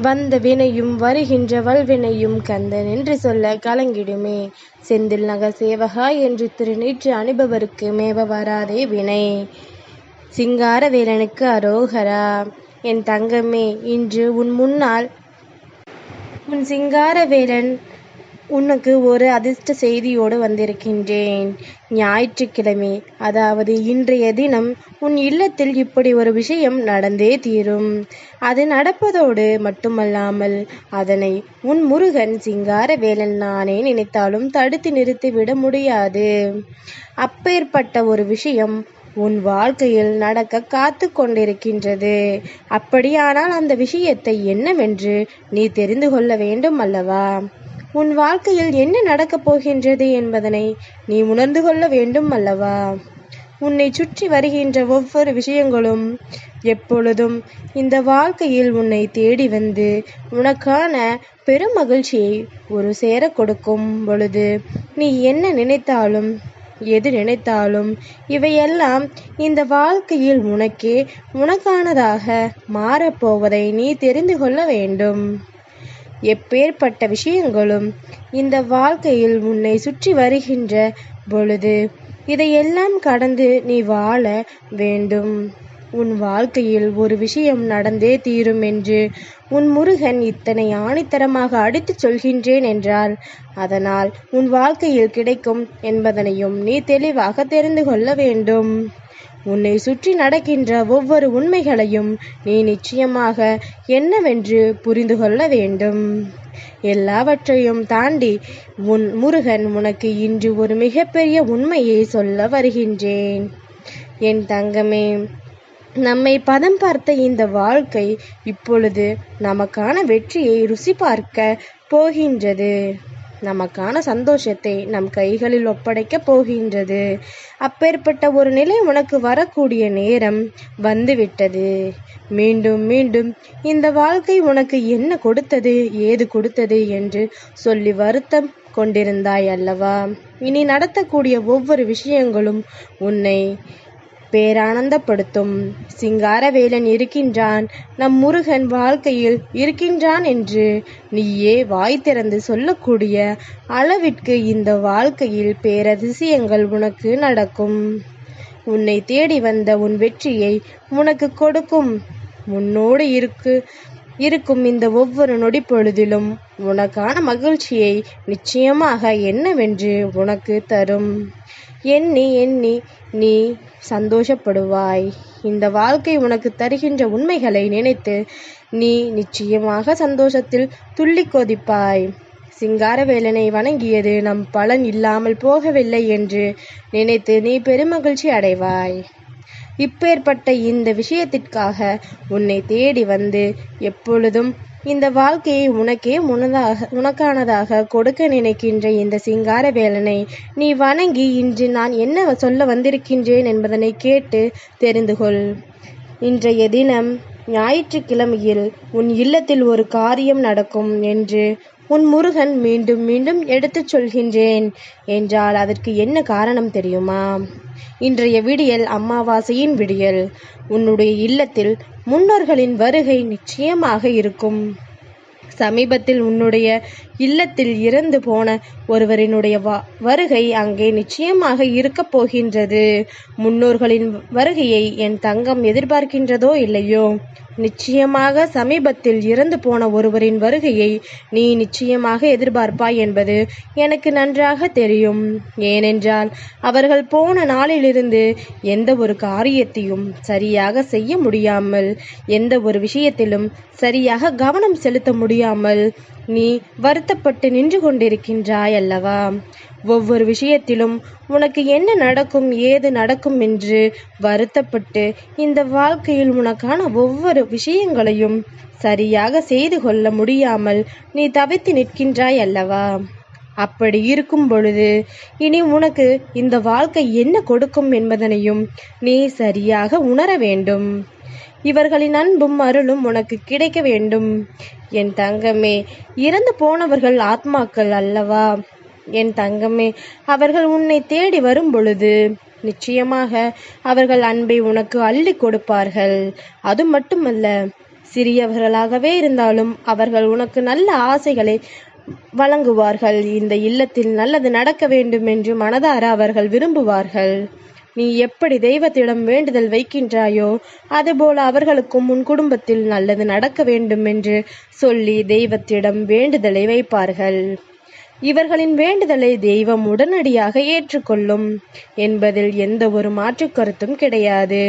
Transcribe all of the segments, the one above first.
வந்த வினையும் வருகின்ற வல்வினையும் கந்தன் என்று சொல்ல கலங்கிடுமே. செந்தில் நகர் சேவகா என்று திருநீற்று அனுபவருக்கு மேவ வராதே வினை. சிங்காரவேலனுக்கு அரோகரா. என் தங்கமே, இன்று உன் முன்னால் உன் சிங்காரவேலன் உனக்கு ஒரு அதிர்ஷ்ட செய்தியோடு வந்திருக்கின்றேன். ஞாயிற்றுக்கிழமை, அதாவது இன்றைய தினம் உன் இல்லத்தில் இப்படி ஒரு விஷயம் நடந்தே தீரும். அது நடப்பதோடு மட்டுமல்லாமல் அதனை உன் முருகன் சிங்காரவேலன் நானே நினைத்தாலும் தடுத்து நிறுத்திவிட முடியாது. அப்பேற்பட்ட ஒரு விஷயம் உன் வாழ்க்கையில் நடக்க காத்து கொண்டிருக்கின்றது. அப்படியானால் அந்த விஷயத்தை என்னவென்று நீ தெரிந்து கொள்ள வேண்டும் அல்லவா? உன் வாழ்க்கையில் என்ன நடக்கப் போகின்றது என்பதனை நீ உணர்ந்து கொள்ள வேண்டும் அல்லவா? உன்னை சுற்றி வருகின்ற ஒவ்வொரு விஷயங்களும் எப்பொழுதும் இந்த வாழ்க்கையில் உன்னை தேடி வந்து உனக்கான பெரும் மகிழ்ச்சியை ஒரு சேர கொடுக்கும் பொழுது நீ என்ன நினைத்தாலும் எது நினைத்தாலும் இவையெல்லாம் இந்த வாழ்க்கையில் உனக்கானதாக மாறப்போவதை நீ தெரிந்து கொள்ள வேண்டும். எப்பேற்பட்ட விஷயங்களும் இந்த வாழ்க்கையில் உன்னை சுற்றி வருகின்ற பொழுது இதையெல்லாம் கடந்து நீ வாழ வேண்டும். உன் வாழ்க்கையில் ஒரு விஷயம் நடந்தே தீரும் என்று உன் முருகன் இத்தனை ஆணித்தரமாக அடித்துச் சொல்கின்றேன் என்றால் அதனால் உன் வாழ்க்கையில் கிடைக்கும் என்பதனையும் நீ தெளிவாக தெரிந்து கொள்ள வேண்டும். உன்னை சுற்றி நடக்கின்ற ஒவ்வொரு உண்மைகளையும் நீ நிச்சயமாக என்னவென்று புரிந்து கொள்ள வேண்டும். எல்லாவற்றையும் தாண்டி உன் முருகன் உனக்கு இன்று ஒரு மிகப்பெரிய உண்மையை சொல்ல வருகின்றேன். என் தங்கமே, நம்மை பதம் பார்த்த இந்த வாழ்க்கை இப்பொழுது நமக்கான வெற்றியை ருசி பார்க்க போகின்றது. நமக்கான சந்தோஷத்தை நம் கைகளில் ஒப்படைக்கப் போகின்றது. அப்பேற்பட்ட ஒரு நிலை உனக்கு வரக்கூடிய நேரம் வந்துவிட்டது. மீண்டும் மீண்டும் இந்த வாழ்க்கை உனக்கு என்ன கொடுத்தது, ஏது கொடுத்தது என்று சொல்லி வருத்தம் கொண்டிருந்தாய் அல்லவா? இனி நடத்தக்கூடிய ஒவ்வொரு விஷயங்களும் உன்னை பேரானந்தப்படுத்தும். சிங்காரவேலன் இருக்கின்றான், நம் முருகன் வாழ்க்கையில் இருக்கின்றான் என்று நீயே வாய் திறந்து சொல்லக்கூடிய அளவிற்கு இந்த வாழ்க்கையில் பேரதிசயங்கள் உனக்கு நடக்கும். உன்னை தேடி வந்த உன் வெற்றியை உனக்கு கொடுக்கும். உன்னோடு இருக்கும் இந்த ஒவ்வொரு நொடி பொழுதிலும் உனக்கான மகிழ்ச்சியை நிச்சயமாக என்னவென்று உனக்கு தரும். எண்ணி எண்ணி நீ சந்தோஷப்படுவாய். இந்த வாழ்க்கை உனக்கு தருகின்ற உண்மைகளை நினைத்து நீ நிச்சயமாக சந்தோஷத்தில் துள்ளி கொதிப்பாய். சிங்காரவேலனை வணங்கியது நம் பலன் இல்லாமல் போகவில்லை என்று நினைத்து நீ பெருமகிழ்ச்சி அடைவாய். இப்பேற்பட்ட இந்த விஷயத்திற்காக உன்னை தேடி வந்து எப்பொழுதும் இந்த வாழ்க்கையை உனக்கானதாக கொடுக்க நினைக்கின்ற இந்த சிங்காரவேலனை நீ வணங்கி இன்று நான் என்ன சொல்ல வந்திருக்கின்றேன் என்பதனை கேட்டு தெரிந்து கொள். இன்றைய தினம் ஞாயிற்றுக்கிழமையில் உன் இல்லத்தில் ஒரு காரியம் நடக்கும் என்று உன் முருகன் மீண்டும் மீண்டும் எடுத்துச் சொல்கின்றேன் என்றால் அதற்கு என்ன காரணம் தெரியுமா? இன்றைய விடியல் அமாவாசையின் விடியல். உன்னுடைய இல்லத்தில் முன்னோர்களின் வருகை நிச்சயமாக இருக்கும். சமீபத்தில் உன்னுடைய இல்லத்தில் இறந்து போன ஒருவரினுடைய வருகை அங்கே நிச்சயமாக இருக்கப் போகின்றது. முன்னோர்களின் வருகையை என் தங்கம் எதிர்பார்க்கின்றதோ இல்லையோ, நிச்சயமாக சமீபத்தில் இறந்து போன ஒருவரின் வருகையை நீ நிச்சயமாக எதிர்பார்ப்பாய் என்பது எனக்கு நன்றாக தெரியும். ஏனென்றால் அவர்கள் போன நாளிலிருந்து எந்த ஒரு காரியத்தையும் சரியாக செய்ய முடியாமல், எந்த ஒரு விஷயத்திலும் சரியாக கவனம் செலுத்த முடியாமல் நீ வருத்தப்பட்டு நின்று கொண்டிருக்கின்றாய் அல்லவா? ஒவ்வொரு விஷயத்திலும் உனக்கு என்ன நடக்கும், ஏது நடக்கும் என்று வருத்தப்பட்டு இந்த வாழ்க்கையில் உனக்கான ஒவ்வொரு விஷயங்களையும் சரியாக செய்து கொள்ள முடியாமல் நீ தவித்து நிற்கின்றாய் அல்லவா? அப்படி இருக்கும் பொழுது இனி உனக்கு இந்த வாழ்க்கை என்ன கொடுக்கும் என்பதனையும் நீ சரியாக உணர வேண்டும். இவர்களின் அன்பும் அருளும் உனக்கு கிடைக்க வேண்டும். என் தங்கமே, இறந்து போனவர்கள் ஆத்மாக்கள் அல்லவா? என் தங்கமே, அவர்கள் உன்னை தேடி வரும் பொழுது நிச்சயமாக அவர்கள் அன்பை உனக்கு அள்ளி கொடுப்பார்கள். அது மட்டுமல்ல, சிறியவர்களாகவே இருந்தாலும் அவர்கள் உனக்கு நல்ல ஆசைகளை வழங்குவார்கள். இந்த இல்லத்தில் நல்லது நடக்க வேண்டும் என்று மனதார அவர்கள் விரும்புவார்கள். நீ எப்படி தெய்வத்திடம் வேண்டுதல் வைக்கின்றாயோ அதுபோல அவர்களுக்கும் உன் குடும்பத்தில் நல்லது நடக்க வேண்டும் என்று சொல்லி தெய்வத்திடம் வேண்டுதலை வைப்பார்கள். இவர்களின் வேண்டுதலை தெய்வம் உடனடியாக ஏற்றுக்கொள்ளும் என்பதில் எந்த ஒரு மாற்று கருத்தும் கிடையாது.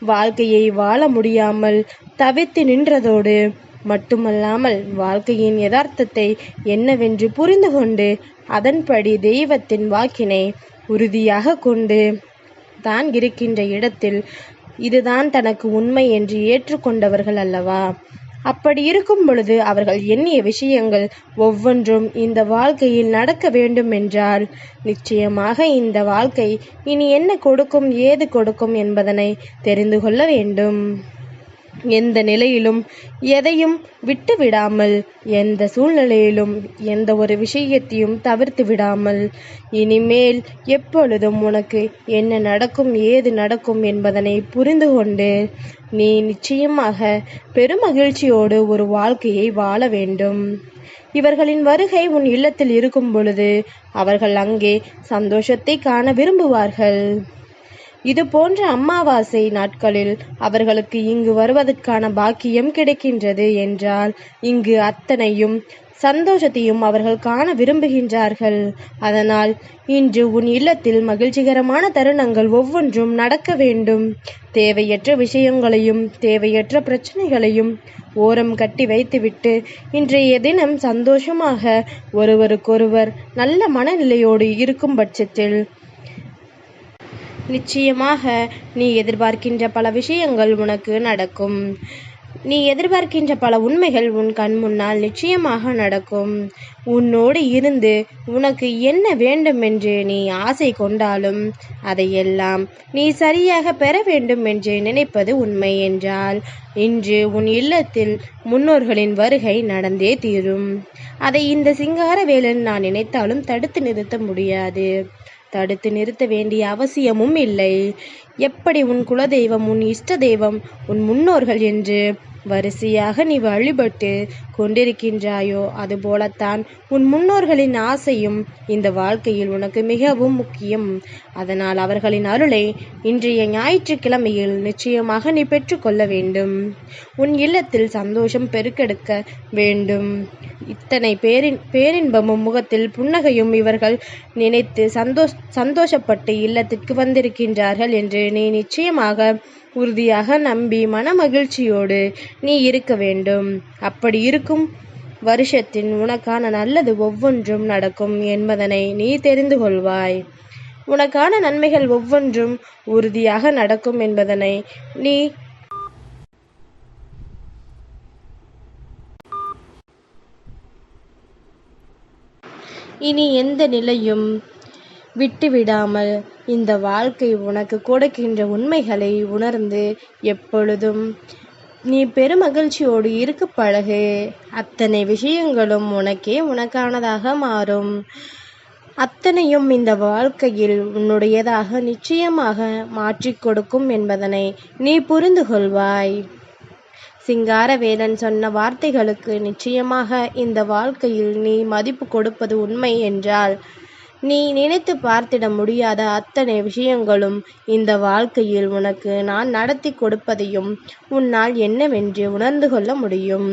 வாழ்க்கையை வாழ முடியாமல் தவித்து நின்றதோடு மட்டுமல்லாமல் வாழ்க்கையின் யதார்த்தத்தை என்னவென்று புரிந்து கொண்டு அதன்படி தெய்வத்தின் வாக்கினை உறுதியாக கொண்டு தான் இருக்கின்ற இடத்தில் இதுதான் தனக்கு உண்மை என்று ஏற்றுக்கொண்டவர்கள் அல்லவா? அப்படி இருக்கும் பொழுது அவர்கள் எண்ணிய விஷயங்கள் ஒவ்வொன்றும் இந்த வாழ்க்கையில் நடக்க வேண்டும் என்றால் நிச்சயமாக இந்த வாழ்க்கை இனி என்ன கொடுக்கும் ஏது கொடுக்கும் என்பதனை தெரிந்து கொள்ள வேண்டும். எந்த நிலையிலும் எதையும் விட்டு விடாமல், எந்த சூழ்நிலையிலும் எந்த ஒரு விஷயத்தையும் தவிர்த்து விடாமல், இனிமேல் எப்பொழுதும் உனக்கு என்ன நடக்கும் ஏது நடக்கும் என்பதனை புரிந்து கொண்டு நீ நிச்சயமாக பெருமகிழ்ச்சியோடு ஒரு வாழ்க்கையை வாழ வேண்டும். இவர்களின் வருகை உன் இல்லத்தில் இருக்கும் பொழுது அவர்கள் அங்கே சந்தோஷத்தை காண விரும்புவார்கள். இது போன்ற அமாவாசை நாட்களில் அவர்களுக்கு இங்கு வருவதற்கான பாக்கியம் கிடைக்கின்றது என்றால் இங்கு அத்தனையும் சந்தோஷத்தையும் அவர்கள் காண விரும்புகின்றார்கள். அதனால் இன்று உன் இல்லத்தில் மகிழ்ச்சிகரமான தருணங்கள் ஒவ்வொன்றும் நடக்க வேண்டும். தேவையற்ற விஷயங்களையும் தேவையற்ற பிரச்சனைகளையும் ஓரம் கட்டி வைத்துவிட்டு இன்றைய தினம் சந்தோஷமாக ஒருவருக்கொருவர் நல்ல மனநிலையோடு இருக்கும் பட்சத்தில் நிச்சயமாக நீ எதிர்பார்க்கின்ற பல விஷயங்கள் உனக்கு நடக்கும். நீ எதிர்பார்க்கின்ற பல உண்மைகள் உன் கண் முன்னால் நிச்சயமாக நடக்கும். உன்னோடு இருந்து உனக்கு என்ன வேண்டும் என்று நீ ஆசை கொண்டாலும் அதையெல்லாம் நீ சரியாக பெற வேண்டும் என்று நினைப்பது உண்மை என்றால் இன்று உன் இல்லத்தில் முன்னோர்களின் வருகை நடந்தே தீரும். அதை இந்த சிங்காரவேலன் நான் நினைத்தாலும் தடுத்து நிறுத்த முடியாது. தடுத்து நிறுத்த வேண்டிய அவசியமும் இல்லை. எப்படி உன் குலதெய்வம் உன் இஷ்ட தெய்வம் உன் முன்னோர்கள் என்று வரிசையாக நீ வழிபட்டு கொண்டிருக்கின்றாயோ அதுபோலத்தான் உன் முன்னோர்களின் ஆசையும் இந்த வாழ்க்கையில் உனக்கு மிகவும் முக்கியம். அதனால் அவர்களின் அருளை இன்றைய ஞாயிற்றுக்கிழமையில் நிச்சயமாக நீ பெற்றுக்கொள்ள வேண்டும். உன் இல்லத்தில் சந்தோஷம் பெருக்கெடுக்க வேண்டும். இத்தனை பேரின்பமும் முகத்தில் புன்னகையும் இவர்கள் நினைத்து சந்தோஷப்பட்டு இல்லத்திற்கு வந்திருக்கின்றார்கள் என்று நீ நிச்சயமாக உறுதியாக நம்பி மன மகிழ்ச்சியோடு நீ இருக்க வேண்டும். அப்படி இருக்கும் வருஷத்தின் உனக்கான நல்லது ஒவ்வொன்றும் நடக்கும் என்பதனை நீ தெரிந்து கொள்வாய். உனக்கான நன்மைகள் ஒவ்வொன்றும் உறுதியாக நடக்கும் என்பதனை நீ இனி எந்த நிலையும் விட்டுவிடாமல் இந்த வாழ்க்கை உனக்கு கொடுக்கின்ற உண்மைகளை உணர்ந்து எப்பொழுதும் நீ பெருமகிழ்ச்சியோடு இருக்க பழகு. அத்தனை விஷயங்களும் உனக்கானதாக மாறும். அத்தனையும் இந்த வாழ்க்கையில் உன்னுடையதாக நிச்சயமாக மாற்றிக் கொடுக்கும் என்பதனை நீ புரிந்து கொள்வாய். சிங்காரவேலன் சொன்ன வார்த்தைகளுக்கு நிச்சயமாக இந்த வாழ்க்கையில் நீ மதிப்பு கொடுப்பது உண்மை என்றால் நீ நினைத்து பார்த்திட முடியாத அத்தனை விஷயங்களும் இந்த வாழ்க்கையில் உனக்கு நான் நடத்தி கொடுப்பதையும் உன்னால் என்னவென்று உணர்ந்து கொள்ள முடியும்.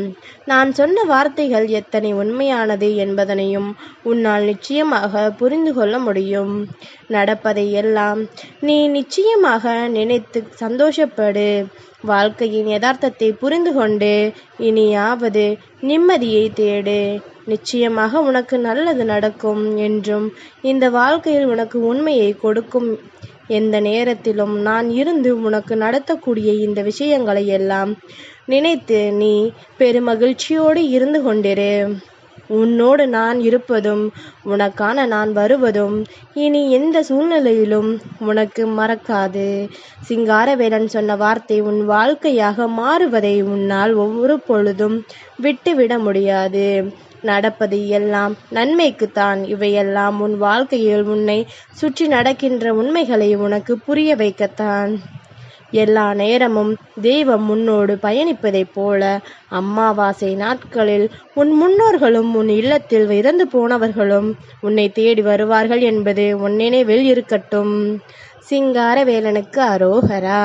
நான் சொன்ன வார்த்தைகள் எத்தனை உண்மையானது என்பதனையும் உன்னால் நிச்சயமாக புரிந்து கொள்ள முடியும். நடப்பதை எல்லாம் நீ நிச்சயமாக நினைத்து சந்தோஷப்படு. வாழ்க்கையின் யதார்த்தத்தை புரிந்து கொண்டு இனியாவது நிம்மதியை தேடு. நிச்சயமாக உனக்கு நல்லது நடக்கும் என்றும் இந்த வாழ்க்கையில் உனக்கு உண்மையை கொடுக்கும். எந்த நேரத்திலும் நான் இருந்து உனக்கு நடத்தக்கூடிய இந்த விஷயங்களை எல்லாம் நினைத்து நீ பெருமகிழ்ச்சியோடு இருந்து கொண்டிரு. உன்னோடு நான் இருப்பதும் உனக்கான நான் வருவதும் இனி எந்த சூழ்நிலையிலும் உனக்கு மறக்காது. சிங்காரவேலன் சொன்ன வார்த்தை உன் வாழ்க்கையாக மாறுவதை உன்னால் ஒவ்வொரு பொழுதும் விட்டுவிட முடியாது. நடப்பது எல்லாம் நன்மைக்குத்தான். இவையெல்லாம் உன் வாழ்க்கையில் உன்னை சுற்றி நடக்கின்ற உண்மைகளை உனக்கு புரிய வைக்கத்தான். எல்லா நேரமும் தெய்வம் உன்னோடு பயணிப்பதைப் போல அமாவாசை நாட்களில் உன் முன்னோர்களும் உன் இல்லத்தில் இறந்து போனவர்களும் உன்னை தேடி வருவார்கள் என்பது உன் நினைவில் இருக்கட்டும். சிங்காரவேலனுக்கு அரோகரா.